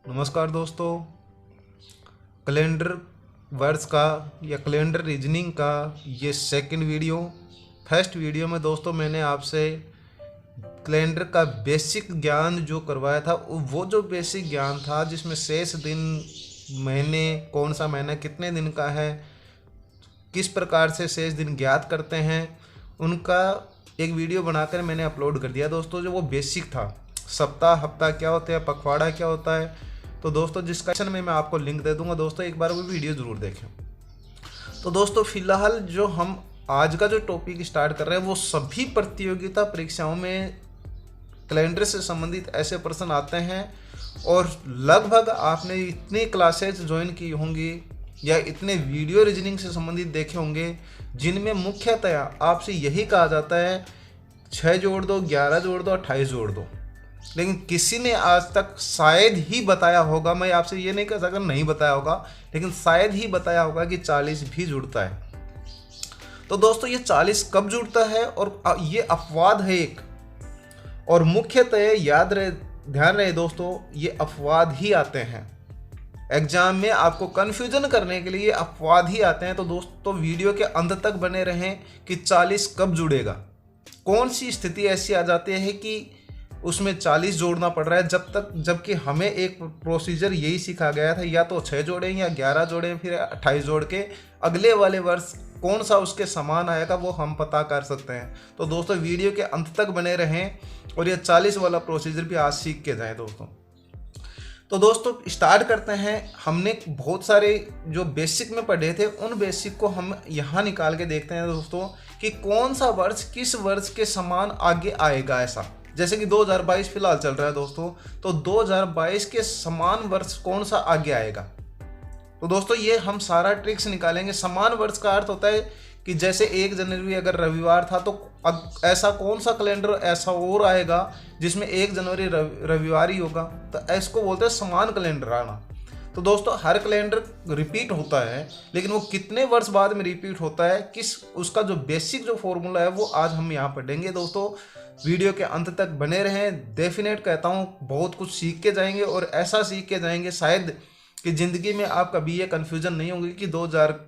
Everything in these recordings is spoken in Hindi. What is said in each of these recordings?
नमस्कार दोस्तों। कैलेंडर वर्ड्स का या कैलेंडर रीजनिंग का ये सेकंड वीडियो। फर्स्ट वीडियो में दोस्तों मैंने आपसे कैलेंडर का बेसिक ज्ञान जो करवाया था, वो जो बेसिक ज्ञान था जिसमें शेष दिन, महीने, कौन सा महीना कितने दिन का है, किस प्रकार से शेष दिन ज्ञात करते हैं, उनका एक वीडियो बनाकर मैंने अपलोड कर दिया दोस्तों। जो वो बेसिक था, सप्ताह हफ्ता क्या होता है, पखवाड़ा क्या होता है, तो दोस्तों डिस्क्रिप्शन में मैं आपको लिंक दे दूंगा दोस्तों, एक बार वो वीडियो ज़रूर देखें। तो दोस्तों फिलहाल जो हम आज का जो टॉपिक स्टार्ट कर रहे हैं वो सभी प्रतियोगिता परीक्षाओं में कैलेंडर से संबंधित ऐसे प्रश्न आते हैं, और लगभग आपने इतनी क्लासेज ज्वाइन की होंगी या इतने वीडियो रीजनिंग से संबंधित देखे होंगे जिनमें मुख्यतया आपसे यही कहा जाता है 6 जोड़ दो, 11 जोड़ दो, 28 जोड़ दो। लेकिन किसी ने आज तक शायद ही बताया होगा, मैं आपसे ये नहीं कह सकता नहीं बताया होगा, लेकिन शायद ही बताया होगा कि 40 भी जुड़ता है। तो दोस्तों ये 40 कब जुड़ता है, और ये अपवाद है एक, और मुख्यतः याद रहे, ध्यान रहे दोस्तों, ये अपवाद ही आते हैं एग्जाम में, आपको कंफ्यूजन करने के लिए अपवाद ही आते हैं। तो दोस्तों वीडियो के अंत तक बने रहें कि 40 कब जुड़ेगा, कौन सी स्थिति ऐसी आ जाती है कि उसमें 40 जोड़ना पड़ रहा है, जबकि हमें एक प्रोसीजर यही सिखा गया था, या तो 6 जोड़ें या 11 जोड़ें, फिर 28 जोड़ के अगले वाले वर्ष कौन सा उसके समान आएगा वो हम पता कर सकते हैं। तो दोस्तों वीडियो के अंत तक बने रहें और ये 40 वाला प्रोसीजर भी आज सीख के जाएं दोस्तों। तो दोस्तों स्टार्ट करते हैं। हमने बहुत सारे जो बेसिक में पढ़े थे उन बेसिक को हम यहाँ निकाल के देखते हैं दोस्तों कि कौन सा वर्ष किस वर्ष के समान आगे आएगा। ऐसा जैसे कि 2022 फिलहाल चल रहा है दोस्तों, तो 2022 के समान वर्ष कौन सा आगे आएगा। तो दोस्तों ये हम सारा ट्रिक्स निकालेंगे। समान वर्ष का अर्थ होता है कि जैसे 1 जनवरी अगर रविवार था, तो ऐसा कौन सा कैलेंडर ऐसा और आएगा जिसमें 1 जनवरी रविवार ही होगा, तो इसको बोलते हैं समान कैलेंडर आना। तो दोस्तों हर कैलेंडर रिपीट होता है, लेकिन वो कितने वर्ष बाद में रिपीट होता है, किस उसका जो बेसिक जो फॉर्मूला है वो आज हम यहाँ पढ़ेंगे दोस्तों। वीडियो के अंत तक बने रहें। डेफिनेट कहता हूँ बहुत कुछ सीख के जाएंगे, और ऐसा सीख के जाएंगे शायद कि ज़िंदगी में आप कभी ये कन्फ्यूजन नहीं होगी कि 2000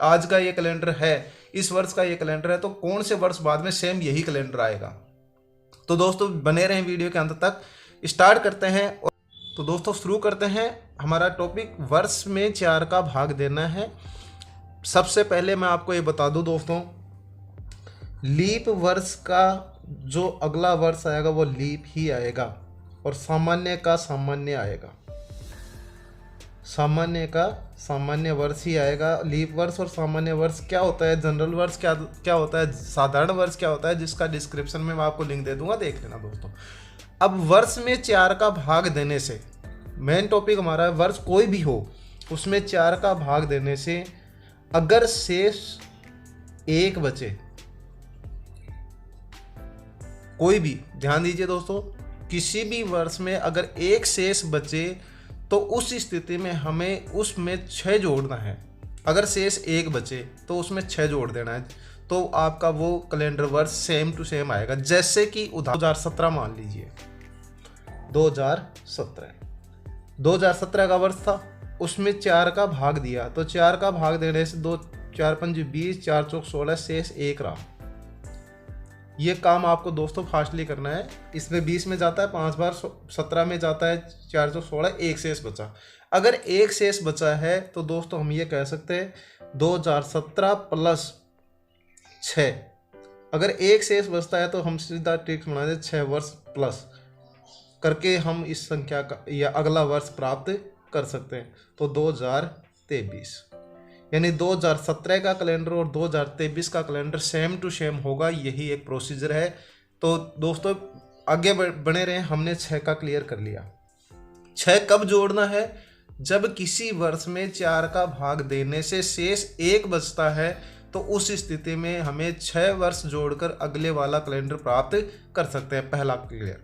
आज का ये कैलेंडर है, इस वर्ष का ये कैलेंडर है, तो कौन से वर्ष बाद में सेम यही कैलेंडर आएगा। तो दोस्तों बने रहें वीडियो के अंत तक। स्टार्ट करते हैं। तो दोस्तों शुरू करते हैं। हमारा टॉपिक वर्ष में 4 का भाग देना है। सबसे पहले मैं आपको ये बता दूं दोस्तों, लीप वर्ष का जो अगला वर्ष आएगा वो लीप ही आएगा, और सामान्य का सामान्य आएगा, सामान्य का सामान्य वर्ष ही आएगा। लीप वर्ष और सामान्य वर्ष क्या होता है, जनरल वर्ष क्या होता है, साधारण वर्ष क्या होता है, जिसका डिस्क्रिप्शन में मैं आपको लिंक दे दूंगा, देख लेना दोस्तों। अब वर्ष में 4 का भाग देने से, मेन टॉपिक हमारा है वर्ष कोई भी हो उसमें 4 का भाग देने से अगर शेष 1 बचे, कोई भी, ध्यान दीजिए दोस्तों, किसी भी वर्ष में अगर 1 शेष बचे तो उस स्थिति में हमें उसमें 6 जोड़ना है। अगर शेष 1 बचे तो उसमें 6 जोड़ देना है, तो आपका वो कैलेंडर वर्ष सेम टू सेम आएगा। जैसे कि 2017 मान लीजिए, 2017 का वर्ष था, उसमें 4 का भाग दिया, तो 4 का भाग देने से 2 4 5 20, 4 चौक 16, शेष 1 रहा। ये काम आपको दोस्तों फास्टली करना है। इसमें 20 में जाता है 5 बार, 17 में जाता है 4 चौक 16, 1 शेष बचा। अगर 1 शेष बचा है तो दोस्तों हम ये कह सकते हैं 2017 प्लस 6। अगर 1 शेष बचता है तो हम सीधा ट्रिक्स बना दे 6 वर्ष प्लस करके हम इस संख्या का या अगला वर्ष प्राप्त कर सकते हैं। तो 2023 यानी 2017 का कैलेंडर और 2023 का कैलेंडर सेम टू सेम होगा, यही एक प्रोसीजर है। तो दोस्तों आगे बने रहे। हमने 6 का क्लियर कर लिया। 6 कब जोड़ना है, जब किसी वर्ष में 4 का भाग देने से शेष 1 बचता है, तो उस स्थिति में हमें 6 वर्ष जोड़कर अगले वाला कैलेंडर प्राप्त कर सकते हैं। पहला क्लियर।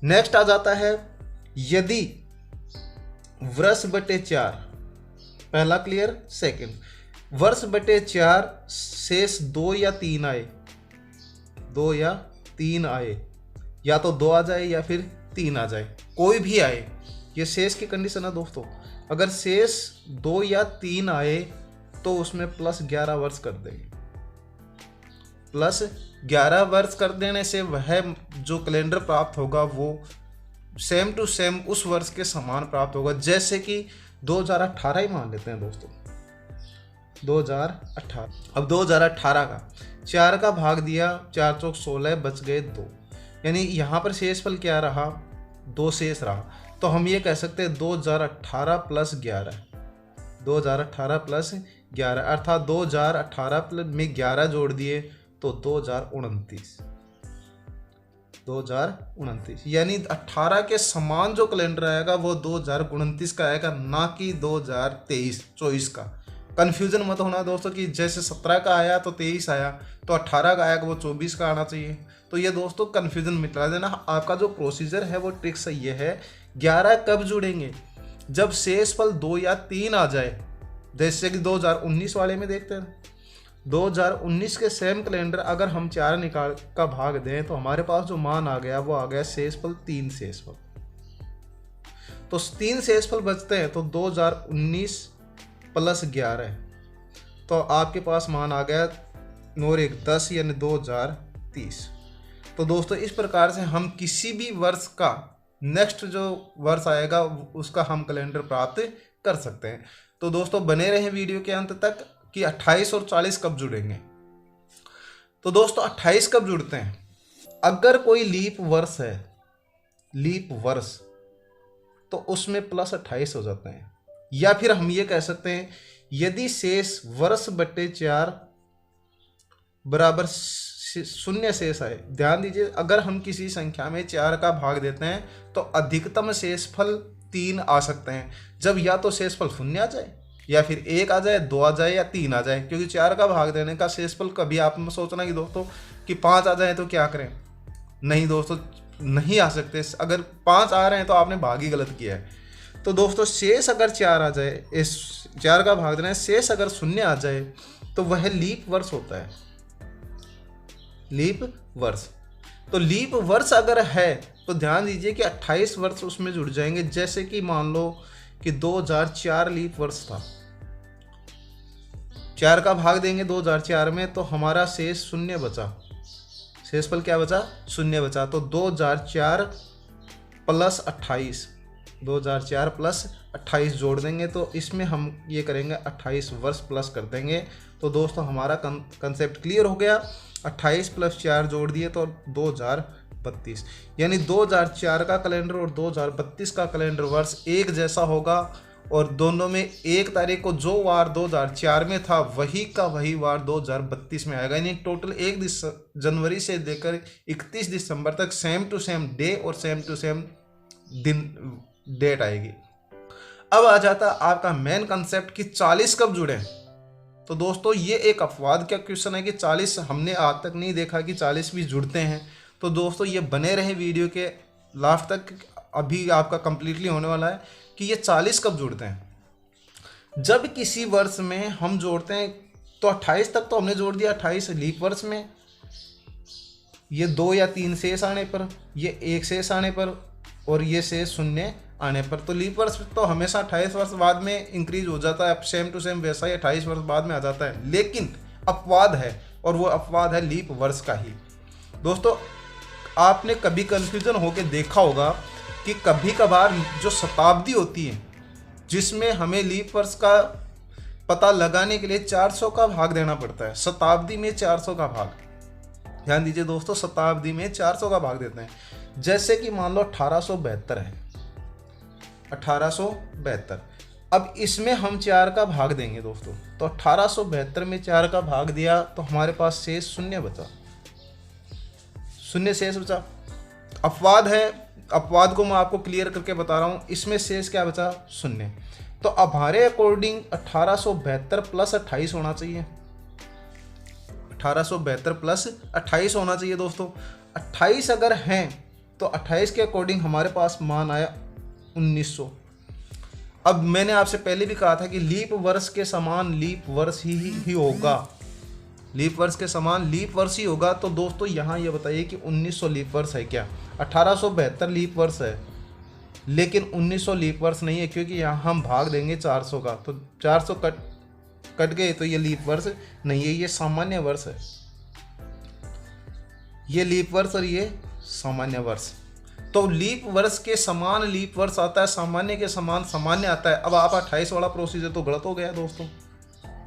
नेक्स्ट आ जाता है यदि वर्ष बटे 4, पहला क्लियर। सेकंड, वर्ष बटे 4 शेष 2 या 3 आए, 2 या 3 आए, या तो 2 आ जाए या फिर 3 आ जाए, कोई भी आए, ये शेष की कंडीशन है दोस्तों। अगर शेष 2 या 3 आए तो उसमें +11 वर्ष कर देंगे। +11 वर्ष कर देने से वह जो कैलेंडर प्राप्त होगा वो सेम टू सेम उस वर्ष के समान प्राप्त होगा। जैसे कि 2018 ही मान लेते हैं दोस्तों, 2018। अब 2018 का 4 का भाग दिया, 4 चौक 16, बच गए 2, यानी यहाँ पर शेषफल क्या रहा, 2 शेष रहा। तो हम ये कह सकते हैं 2018 + 11, 2018 + 11 अर्थात 2018 में 11 जोड़ दिए तो 2029, यानी 18 के समान जो कैलेंडर आएगा वो 2029 का आएगा, ना कि 2023-24 का। कन्फ्यूजन मत होना दोस्तों कि जैसे 17 का आया तो 23 आया, तो 18 का आएगा वो 24 का आना चाहिए। तो ये दोस्तों कन्फ्यूजन मिटा देना। आपका जो प्रोसीजर है वो ट्रिक सही है। 11 कब जुड़ेंगे, जब शेषफल 2 या 3 आ जाए। जैसे कि 2019 वाले में देखते हैं, 2019 के सेम कैलेंडर अगर हम 4 निकाल का भाग दें तो हमारे पास जो मान आ गया वो आ गया शेषफल 3 शेषफल। तो 3 शेषफल बचते हैं, तो 2019 + 11, तो आपके पास मान आ गया 9 और 1 10, यानी 2030। तो दोस्तों इस प्रकार से हम किसी भी वर्ष का नेक्स्ट जो वर्ष आएगा उसका हम कैलेंडर प्राप्त कर सकते हैं। तो दोस्तों बने रहें वीडियो के अंत तक कि 28 और 40 कब जुड़ेंगे। तो दोस्तों 28 कब जुड़ते हैं, अगर कोई लीप वर्ष है, लीप वर्ष, तो उसमें +28 हो जाते हैं। या फिर हम ये कह सकते हैं यदि शेष वर्ष बटे 4 बराबर 0 शेष आए। ध्यान दीजिए, अगर हम किसी संख्या में 4 का भाग देते हैं तो अधिकतम शेषफल 3 आ सकते हैं, जब या तो शेषफल 0 आ जाए, या फिर 1 आ जाए, 2 आ जाए, या 3 आ जाए। क्योंकि 4 का भाग देने का शेषफल कभी आप में सोचना कि दोस्तों कि 5 आ जाए तो क्या करें, नहीं दोस्तों नहीं आ सकते। अगर 5 आ रहे हैं तो आपने भाग ही गलत किया है। तो दोस्तों शेष अगर 4 आ जाए, इस 4 का भाग देना है, शेष अगर 0 आ जाए तो वह लीप वर्ष होता है, लीप वर्ष। तो लीप वर्ष अगर है तो ध्यान दीजिए कि 28 वर्ष उसमें जुड़ जाएंगे। जैसे कि मान लो कि 2004 लीप वर्ष था, 4 का भाग देंगे 2004 में तो हमारा शेष 0 बचा, शेषफल क्या बचा, 0 बचा। तो 2004 + 28, 2004 + 28 जोड़ देंगे तो इसमें हम ये करेंगे 28 वर्ष प्लस कर देंगे। तो दोस्तों हमारा कंसेप्ट क्लियर हो गया। 28 + 4 जोड़ दिए तो 2032, यानी 2004 का कैलेंडर और 2032 का कैलेंडर वर्ष एक जैसा होगा, और दोनों में 1 तारीख को जो वार 2004 में था वही का वही वार 2032 में आएगा। यानी टोटल 1 जनवरी से लेकर 31 दिसंबर तक सेम टू सेम डे और सेम टू सेम दिन डेट आएगी। अब आ जाता आपका मेन कंसेप्ट कि 40 कब जुड़े। तो दोस्तों ये एक अपवाद का क्वेश्चन है कि 40 हमने आज तक नहीं देखा कि 40 भी जुड़ते हैं। तो दोस्तों ये बने रहे वीडियो के लास्ट तक, अभी आपका कंप्लीटली होने वाला है कि ये 40 कब जुड़ते हैं। जब किसी वर्ष में हम जोड़ते हैं तो 28 तक तो हमने जोड़ दिया, 28 लीप वर्ष में, ये 2 या 3 शेष आने पर, ये 1 शेष आने पर, और ये शेष 0 आने पर। तो लीप वर्ष तो हमेशा 28 वर्ष बाद में इंक्रीज हो जाता है, सेम टू सेम वैसा ही 28 वर्ष बाद में आ जाता है। लेकिन अपवाद है, और वो अपवाद है लीप वर्ष का ही। दोस्तों आपने कभी कन्फ्यूजन होकर देखा होगा कि कभी कभार जो शताब्दी होती है जिसमें हमें लीप वर्ष का पता लगाने के लिए 400 का भाग देना पड़ता है। शताब्दी में 400 का भाग, ध्यान दीजिए दोस्तों, शताब्दी में 400 का भाग देते हैं। जैसे कि मान लो 1872 है, 1872। अब इसमें हम 4 का भाग देंगे दोस्तों, तो 1872 में 4 का भाग दिया तो हमारे पास शेष 0 बचा, 0 शेष बचा। अपवाद है, अपवाद को मैं आपको क्लियर करके बता रहा हूँ। इसमें शेष क्या बचा, 0। तो अब हमारे अकॉर्डिंग 1872 + 28 होना चाहिए, 1872 + 28 होना चाहिए दोस्तों। 28 अगर हैं तो 28 के अकॉर्डिंग हमारे पास मान आया 1900। अब मैंने आपसे पहले भी कहा था कि लीप वर्ष के समान लीप वर्ष ही होगा, लीप वर्ष के समान लीप वर्ष ही होगा। तो दोस्तों यहाँ ये बताइए कि 1900 लीप वर्ष है क्या, 1872 लीप वर्ष है, लेकिन 1900 लीप वर्ष नहीं है, क्योंकि यहाँ हम भाग देंगे 400 का, तो 400 कट गए, तो ये लीप वर्ष नहीं है, ये सामान्य वर्ष है। ये लीप वर्ष और ये सामान्य वर्ष। तो लीप वर्ष के समान लीप वर्ष आता है, सामान्य के समान सामान्य आता है। अब आप 28 वाला प्रोसीजर तो गलत हो गया दोस्तों।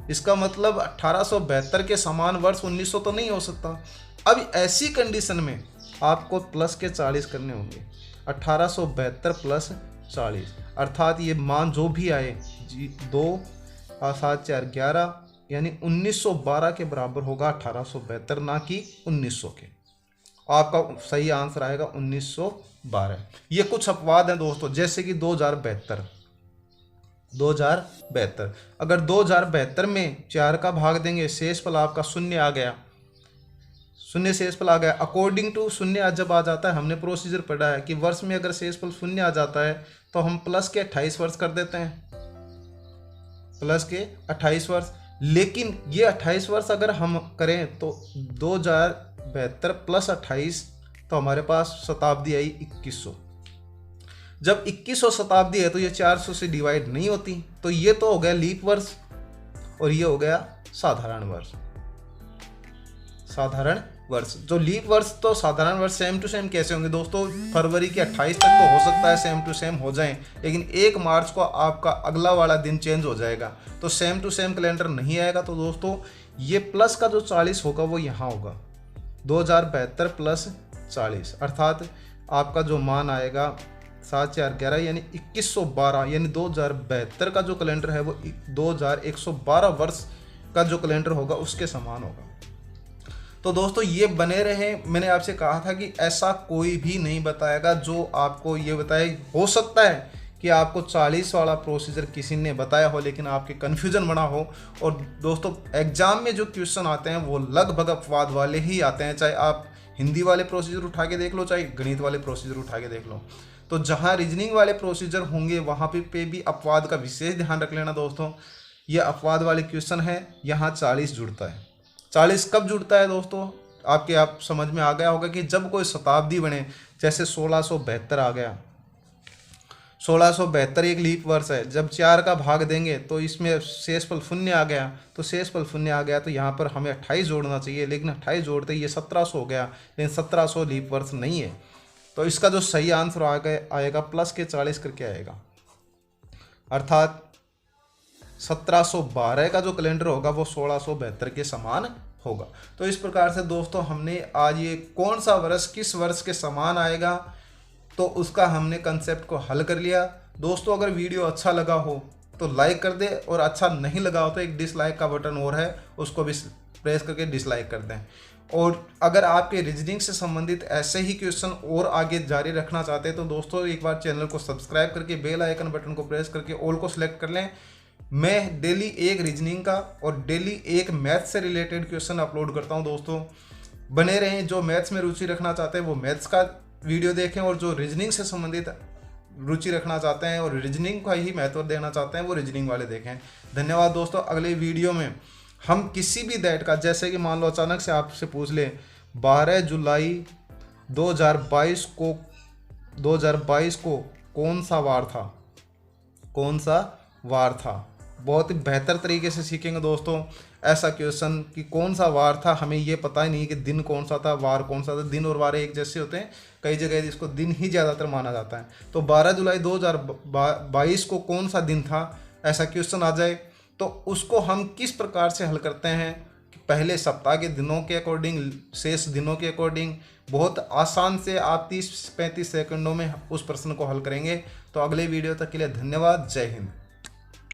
इसका मतलब 1872 के समान वर्ष 1900 तो नहीं हो सकता। अब ऐसी कंडीशन में आपको प्लस के 40 करने होंगे, 1872 प्लस 40, अर्थात ये मान जो भी आए 2 और 7 4 11, यानी 1912 के बराबर होगा 1872, ना कि 1900 के। आपका सही आंसर आएगा 1912। ये कुछ अपवाद हैं दोस्तों, जैसे कि 2072। अगर 2072 में 4 का भाग देंगे, शेषफल आपका शून्य आ गया, शून्य शेषफल आ गया। अकॉर्डिंग टू शून्य जब आ जाता है, हमने प्रोसीजर पढ़ा है कि वर्ष में अगर शेषफल शून्य आ जाता है तो हम प्लस के 28 वर्ष कर देते हैं, प्लस के 28 वर्ष। लेकिन ये 28 वर्ष अगर हम करें तो 2072 प्लस 28, तो हमारे पास शताब्दी आई 2100। जब 2100 शताब्दी है तो ये 400 से डिवाइड नहीं होती, तो ये तो हो गया लीप वर्ष और ये हो गया साधारण वर्ष। साधारण वर्ष, जो लीप वर्ष तो साधारण वर्ष सेम टू सेम कैसे होंगे दोस्तों? फरवरी के 28 तक तो हो सकता है सेम टू सेम हो जाएं, लेकिन 1 मार्च को आपका अगला वाला दिन चेंज हो जाएगा, तो सेम टू सेम कैलेंडर नहीं आएगा। तो दोस्तों ये प्लस का जो 40 होगा वो यहाँ होगा, 2072 प्लस 40, अर्थात आपका जो मान आएगा 7 4 11, यानी 2112, यानी 2072 का जो कैलेंडर है वो 2112 वर्ष का जो कैलेंडर होगा उसके समान होगा। तो दोस्तों ये बने रहे, मैंने आपसे कहा था कि ऐसा कोई भी नहीं बताएगा जो आपको ये बताए। हो सकता है कि आपको 40 वाला प्रोसीजर किसी ने बताया हो, लेकिन आपके कन्फ्यूजन बना हो। और दोस्तों एग्जाम में जो क्वेश्चन आते हैं वो लगभग अपवाद वाले ही आते हैं, चाहे आप हिंदी वाले प्रोसीजर उठा के देख लो, चाहे गणित वाले प्रोसीजर उठा के देख लो। तो जहाँ रीजनिंग वाले प्रोसीजर होंगे वहाँ पे भी अपवाद का विशेष ध्यान रख लेना दोस्तों। ये अपवाद वाले क्वेश्चन है, यहाँ 40 जुड़ता है। 40 कब जुड़ता है दोस्तों? आप समझ में आ गया होगा कि जब कोई शताब्दी बने, जैसे 1672 आ गया, 1672 एक लीप वर्ष है। जब 4 का भाग देंगे तो इसमें शेषफल शून्य आ गया, तो शेषफल शून्य आ गया तो यहाँ पर हमें 28 जोड़ना चाहिए, लेकिन 28 जोड़ते ये 1700 हो गया, लेकिन 1700 लीप वर्ष नहीं है। तो इसका जो सही आंसर आएगा प्लस के 40 करके आएगा, अर्थात 1712 का जो कैलेंडर होगा वो 1672 के समान होगा। तो इस प्रकार से दोस्तों हमने आज ये कौन सा वर्ष किस वर्ष के समान आएगा तो उसका हमने कंसेप्ट को हल कर लिया। दोस्तों अगर वीडियो अच्छा लगा हो तो लाइक कर दे, और अच्छा नहीं लगा हो तो एक डिसलाइक का बटन और है, उसको भी प्रेस करके डिसलाइक कर दें। और अगर आपके रीजनिंग से संबंधित ऐसे ही क्वेश्चन और आगे जारी रखना चाहते हैं तो दोस्तों एक बार चैनल को सब्सक्राइब करके बेल आइकन बटन को प्रेस करके ऑल को सिलेक्ट कर लें। मैं डेली एक रीजनिंग का और डेली एक मैथ से रिलेटेड क्वेश्चन अपलोड करता हूं दोस्तों। बने रहें, जो मैथ्स में रुचि रखना चाहते हैं वो मैथ्स का वीडियो देखें, और जो रीजनिंग से संबंधित रुचि रखना चाहते हैं और रीजनिंग का ही महत्व देना चाहते हैं वो रीजनिंग वाले देखें। धन्यवाद दोस्तों। अगले वीडियो में हम किसी भी डेट का, जैसे कि मान लो अचानक से आपसे पूछ ले 12 जुलाई 2022 को कौन सा वार था, कौन सा वार था, बहुत ही बेहतर तरीके से सीखेंगे दोस्तों। ऐसा क्वेश्चन कि कौन सा वार था, हमें ये पता ही नहीं कि दिन कौन सा था, वार कौन सा था। दिन और वार एक जैसे होते हैं, कई जगह इसको दिन ही ज़्यादातर माना जाता है। तो 12 जुलाई 2022 को कौन सा दिन था, ऐसा क्वेश्चन आ जाए तो उसको हम किस प्रकार से हल करते हैं कि पहले सप्ताह के दिनों के अकॉर्डिंग, शेष दिनों के अकॉर्डिंग, बहुत आसान से आप 30-35 सेकंडों में उस प्रश्न को हल करेंगे। तो अगले वीडियो तक के लिए धन्यवाद। जय हिंद।